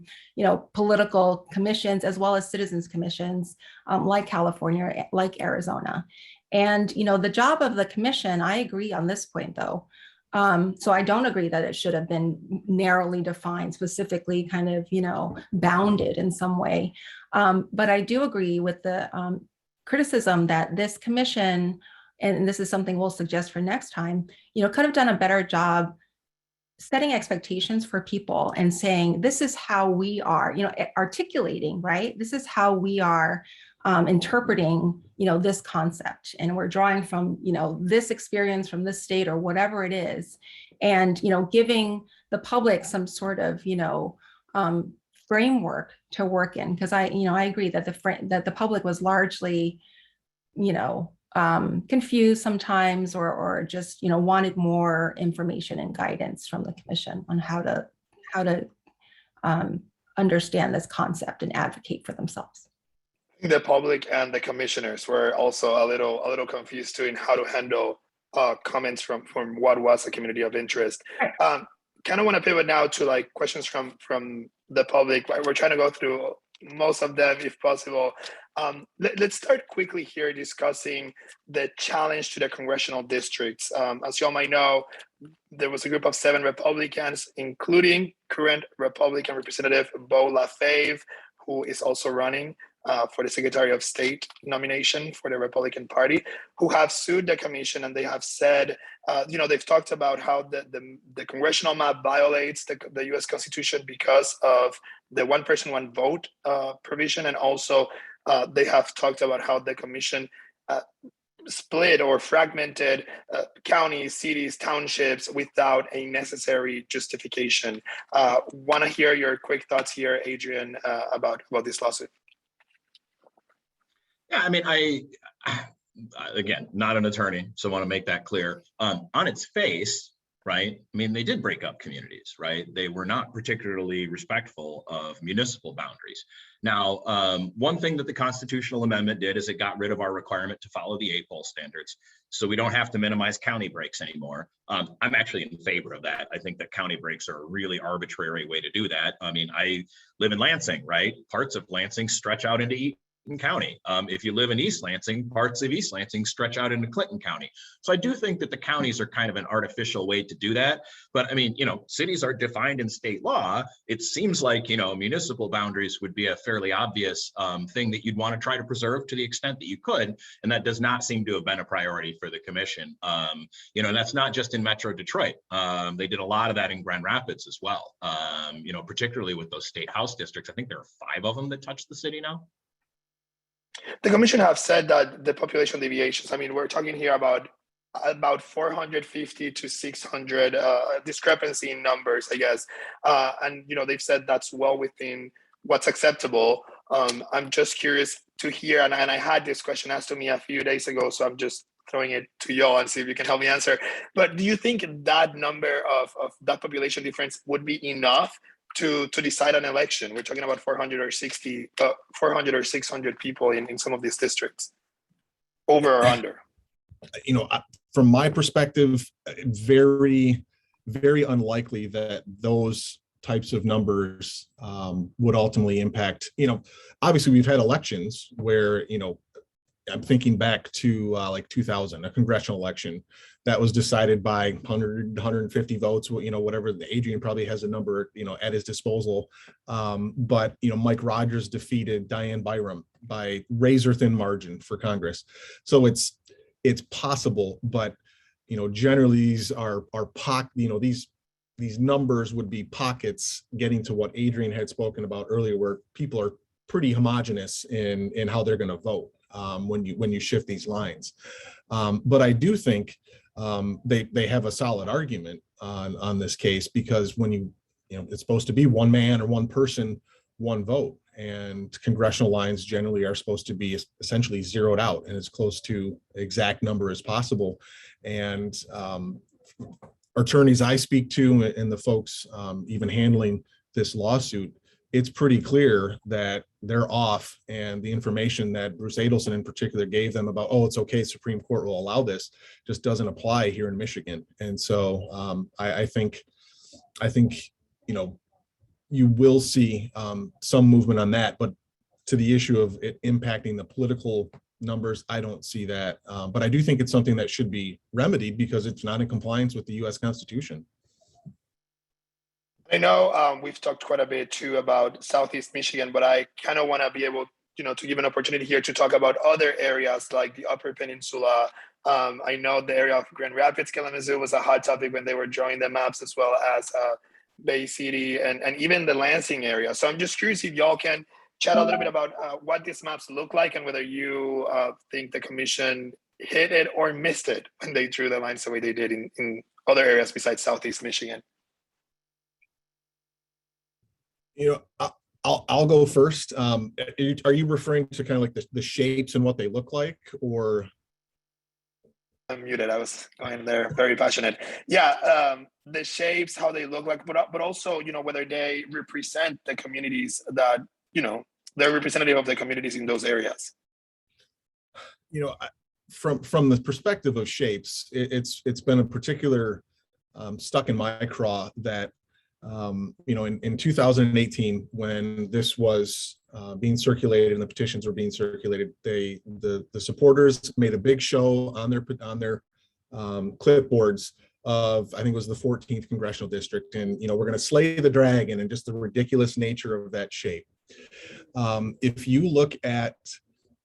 political commissions, as well as citizens commissions like California, like Arizona. And, the job of the commission, I agree on this point though, So I don't agree that it should have been narrowly defined, specifically kind of, bounded in some way. But I do agree with the criticism that this commission, and this is something we'll suggest for next time, could have done a better job setting expectations for people and saying, this is how we are, articulating, right? This is how we are interpreting, this concept. And we're drawing from, this experience from this state or whatever it is. And, giving the public some sort of, framework to work in. Because I agree that the public was largely, confused sometimes, or just wanted more information and guidance from the commission on how to understand this concept and advocate for themselves. The public and the commissioners were also a little confused too in how to handle comments from what was a community of interest. Kind of want to pivot now to like questions from the public. We're trying to go through most of them if possible. Let's start quickly here discussing the challenge to the congressional districts. As you all might know, there was a group of 7 Republicans, including current Republican Representative Beau Lafave, who is also running for the Secretary of State nomination for the Republican Party, who have sued the commission, and they have said, they've talked about how the congressional map violates the U.S. Constitution because of the one person, one vote provision, and also they have talked about how the commission split or fragmented counties, cities, townships without a necessary justification. Want to hear your quick thoughts here, Adrian, about this lawsuit. Yeah, I mean, again, not an attorney, so I want to make that clear. On its face, right? I mean, they did break up communities, right? They were not particularly respectful of municipal boundaries. Now, one thing that the constitutional amendment did is it got rid of our requirement to follow the 8-poll standards. So we don't have to minimize county breaks anymore. I'm actually in favor of that. I think that county breaks are a really arbitrary way to do that. I mean, I live in Lansing, right? Parts of Lansing stretch out into Eaton County. If you live in East Lansing, parts of East Lansing stretch out into Clinton County. So I do think that the counties are kind of an artificial way to do that. But I mean, cities are defined in state law. It seems like, municipal boundaries would be a fairly obvious thing that you'd want to try to preserve to the extent that you could. And that does not seem to have been a priority for the commission. And that's not just in Metro Detroit. They did a lot of that in Grand Rapids as well. Particularly with those state house districts. I think there are 5 of them that touch the city now. The commission have said that the population deviations, I mean, we're talking here about 450 to 600 discrepancy in numbers, I guess. And, they've said that's well within what's acceptable. I'm just curious to hear, and I had this question asked to me a few days ago, so I'm just throwing it to y'all and see if you can help me answer. But do you think that number of that population difference would be enough to decide an election? We're talking about 400 or 600 people in some of these districts, over or under. From my perspective, very, very unlikely that those types of numbers would ultimately impact. Obviously we've had elections where, I'm thinking back to like 2000, a congressional election that was decided by 100, 150 votes, whatever. Adrian probably has a number, at his disposal. But, Mike Rogers defeated Diane Byram by razor thin margin for Congress. So it's possible, but, generally these are these numbers would be pockets getting to what Adrian had spoken about earlier, where people are pretty homogenous in how they're going to vote. When you shift these lines. But I do think they have a solid argument on this case, because when it's supposed to be one man or one person, one vote, and congressional lines generally are supposed to be essentially zeroed out and as close to exact number as possible. And attorneys I speak to and the folks even handling this lawsuit, it's pretty clear that they're off, and the information that Bruce Adelson in particular gave them about, it's okay, Supreme Court will allow this, just doesn't apply here in Michigan. And so I think you will see some movement on that. But to the issue of it impacting the political numbers, I don't see that. But I do think it's something that should be remedied because it's not in compliance with the US Constitution. I know we've talked quite a bit too about Southeast Michigan, but I kind of want to be able, to give an opportunity here to talk about other areas like the Upper Peninsula. I know the area of Grand Rapids, Kalamazoo was a hot topic when they were drawing the maps, as well as Bay City and even the Lansing area. So I'm just curious if y'all can chat a little bit about what these maps look like and whether you think the commission hit it or missed it when they drew the lines the way they did in other areas besides Southeast Michigan. I'll go first. Are you referring to kind of like the shapes and what they look like, or? I'm muted. I was going there, very passionate. Yeah, the shapes, how they look like, but also, whether they represent the communities that, they're representative of the communities in those areas. From the perspective of shapes, it's been a particular stuck in my craw that in 2018, when this was being circulated and the petitions were being circulated, the supporters made a big show on their clipboards of, I think it was the 14th congressional district, and we're going to slay the dragon, and just the ridiculous nature of that shape. If you look at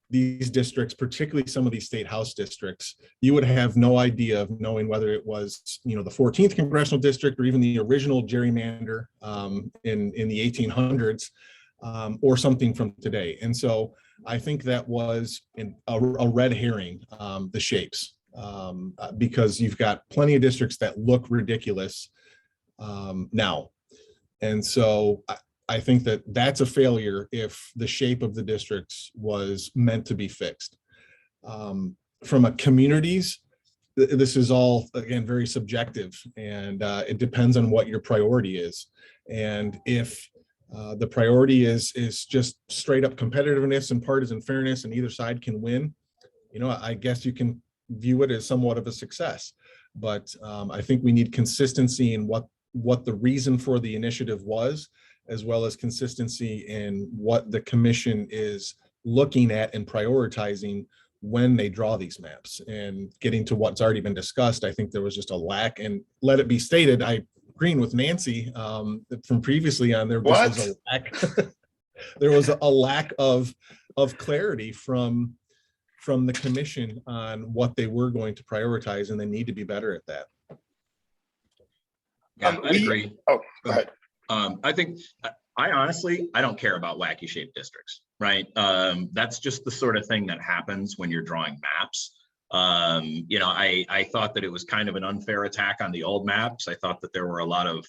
these districts, particularly some of these state house districts, you would have no idea of knowing whether it was, the 14th congressional district or even the original gerrymander in the 1800s or something from today. And so I think that was a red herring, the shapes, because you've got plenty of districts that look ridiculous now. And so I think that that's a failure if the shape of the districts was meant to be fixed. From a communities, this is all, again, very subjective, and it depends on what your priority is. And if the priority is just straight up competitiveness and partisan fairness and either side can win, I guess you can view it as somewhat of a success. But I think we need consistency in what the reason for the initiative was, as well as consistency in what the commission is looking at and prioritizing when they draw these maps. And getting to what's already been discussed, I think there was just a lack, and let it be stated, I agree with Nancy from previously on there. Was a lack. There was a lack of clarity from the commission on what they were going to prioritize, and they need to be better at that. Yeah, I agree. Oh, go ahead. I think I don't care about wacky shaped districts, right? That's just the sort of thing that happens when you're drawing maps. I thought that it was kind of an unfair attack on the old maps. I thought that there were a lot of,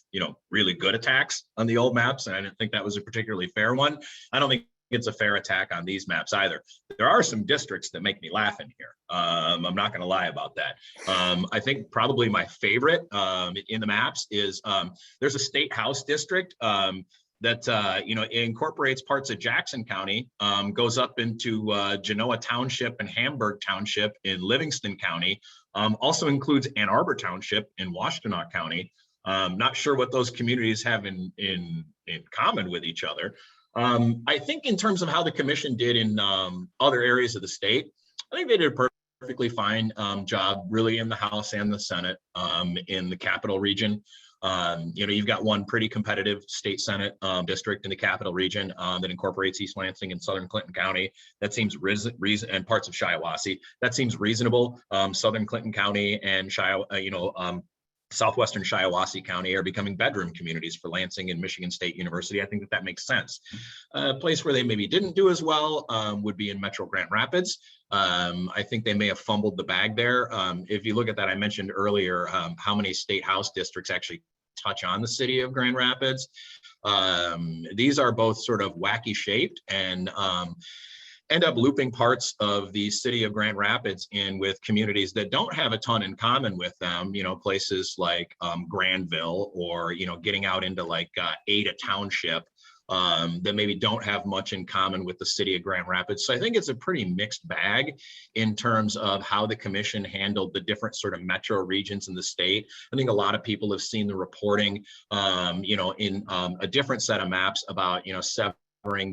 really good attacks on the old maps, and I didn't think that was a particularly fair one. I don't think it's a fair attack on these maps either. There are some districts that make me laugh in here. I'm not going to lie about that. I think probably my favorite in the maps is there's a state house district that it incorporates parts of Jackson County, goes up into Genoa Township and Hamburg Township in Livingston County, also includes Ann Arbor Township in Washtenaw County. Not sure what those communities have in common with each other. I think in terms of how the commission did in other areas of the state, I think they did a perfectly fine job, really, in the House and the Senate in the Capital Region. You've got one pretty competitive state Senate district in the Capital Region that incorporates East Lansing and Southern Clinton County. That seems and parts of Shiawassee. That seems reasonable. Southern Clinton County and Southwestern Shiawassee County are becoming bedroom communities for Lansing and Michigan State University. I think that makes sense. A place where they maybe didn't do as well would be in Metro Grand Rapids. I think they may have fumbled the bag there. If you look at that, I mentioned earlier how many state house districts actually touch on the city of Grand Rapids. These are both sort of wacky shaped and end up looping parts of the city of Grand Rapids in with communities that don't have a ton in common with them, places like Granville, or, getting out into like Ada Township that maybe don't have much in common with the city of Grand Rapids. So I think it's a pretty mixed bag in terms of how the commission handled the different sort of metro regions in the state. I think a lot of people have seen the reporting, in a different set of maps about, severing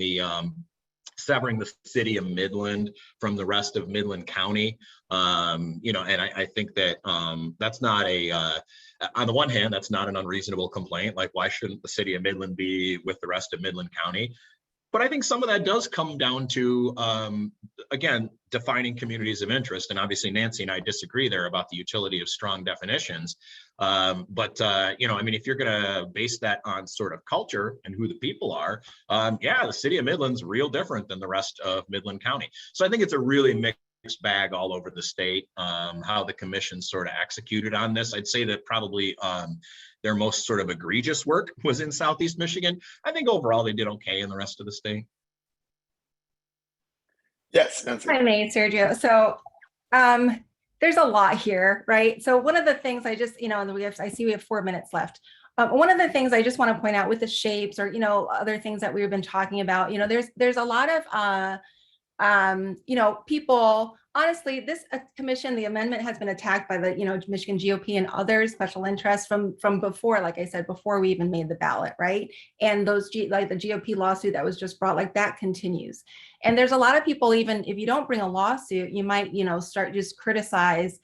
severing the city of Midland from the rest of Midland County. You know, and I think that that's not a, on the one hand, that's not an unreasonable complaint. Like, why shouldn't the city of Midland be with the rest of Midland County? But I think some of that does come down to, again, defining communities of interest. And obviously, Nancy and I disagree there about the utility of strong definitions. But you know, I mean, if you're going to base that on sort of culture and who the people are, yeah, the city of Midland's real different than the rest of Midland County. So I think it's a really mixed bag all over the state, how the commission sort of executed on this. I'd say that probably their most sort of egregious work was in Southeast Michigan. I think overall they did okay in the rest of the state. Yes, Nancy. Hi, May, Sergio. So there's a lot here, right? So one of the things I just, you know, and I see we have 4 minutes left. One of the things I just want to point out with the shapes, or, you know, other things that we've been talking about, you know, there's a lot of you know, people, honestly, this commission, the amendment has been attacked by the, you know, Michigan GOP and other special interests from before, like I said, before we even made the ballot, right? And those, like the GOP lawsuit that was just brought, like that continues. And there's a lot of people, even if you don't bring a lawsuit, you might, you know, start just criticize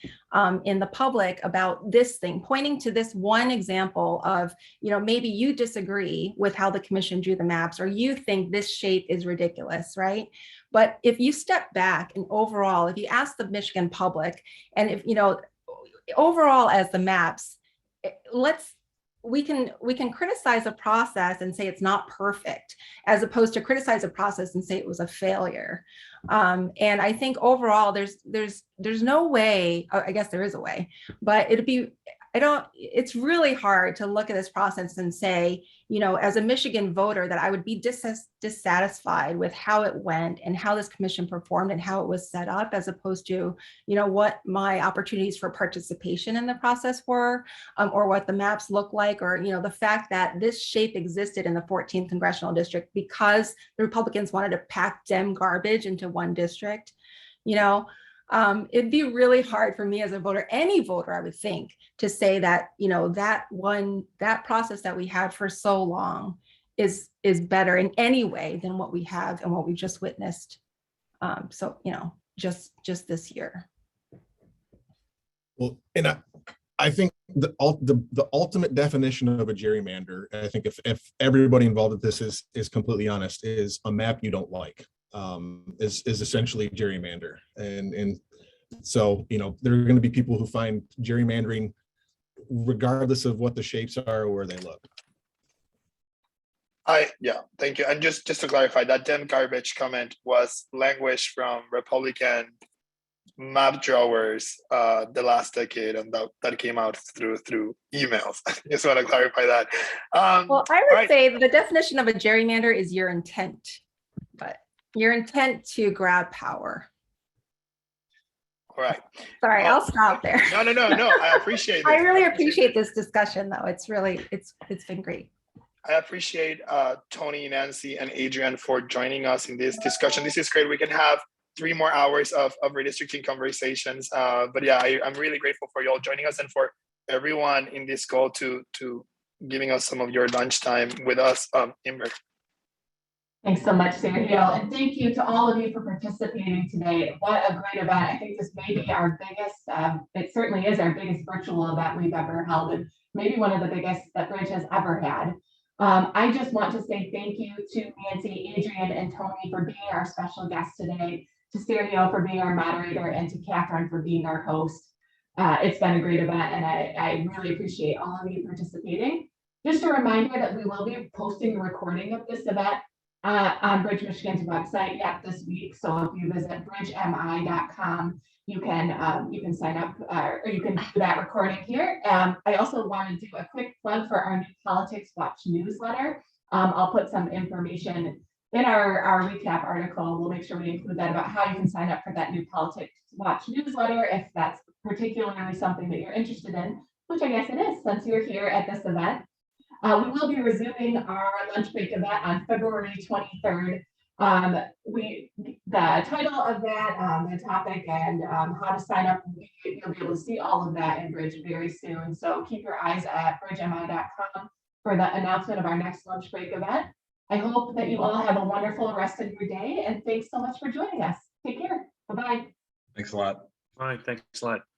in the public about this thing, pointing to this one example of, you know, maybe you disagree with how the commission drew the maps, or you think this shape is ridiculous, right? But if you step back and overall, if you ask the Michigan public, and if, you know, overall as the maps, we can criticize a process and say it's not perfect, as opposed to criticize a process and say it was a failure. And I think overall, there's no way, I guess there is a way, but it's really hard to look at this process and say, you know, as a Michigan voter, that I would be dissatisfied with how it went and how this commission performed and how it was set up, as opposed to, you know, what my opportunities for participation in the process were, or what the maps look like, or, you know, the fact that this shape existed in the 14th congressional district because the Republicans wanted to pack Dem garbage into one district. You know, it'd be really hard for me as a voter, any voter, I would think, to say that, you know, that process that we had for so long is better in any way than what we have and what we just witnessed. So, you know, just this year. Well, and I think the ultimate definition of a gerrymander, I think if everybody involved with this is completely honest, is a map you don't like. Is essentially gerrymander, and so, you know, there are going to be people who find gerrymandering, regardless of what the shapes are or where they look. Yeah, thank you. And just to clarify, that Dem garbage comment was language from Republican map drawers the last decade, and that came out through emails. I just want to clarify that. Well, I would say the definition of a gerrymander is your intent, but your intent to grab power. All right. Sorry, I'll stop there. No. I appreciate it. I really appreciate this discussion, though. It's been great. I appreciate Tony, Nancy, and Adrian for joining us in this discussion. This is great. We can have 3 more hours of redistricting conversations. But yeah, I'm really grateful for you all joining us, and for everyone in this call to giving us some of your lunchtime with us. Imre. Thanks so much, Sergio. And thank you to all of you for participating today. What a great event. I think this may be our biggest, it certainly is our biggest virtual event we've ever held, and maybe one of the biggest that Bridge has ever had. I just want to say thank you to Nancy, Adrian, and Tony for being our special guests today, to Sergio for being our moderator, and to Catherine for being our host. It's been a great event, and I really appreciate all of you participating. Just a reminder that we will be posting a recording of this event on Bridge Michigan's website yet this week. So if you visit bridgemi.com, you can sign up, or you can do that recording here. I also want to do a quick plug for our new Politics Watch newsletter. I'll put some information in our recap article. We'll make sure we include that about how you can sign up for that new Politics Watch newsletter if that's particularly something that you're interested in, which I guess it is since you're here at this event. We will be resuming our lunch break event on February 23rd. The title of that, the topic, and how to sign up, you'll be able to see all of that in Bridge very soon. So keep your eyes at bridgemi.com for the announcement of our next lunch break event. I hope that you all have a wonderful rest of your day, and thanks so much for joining us. Take care. Bye-bye. Thanks a lot. All right, thanks a lot.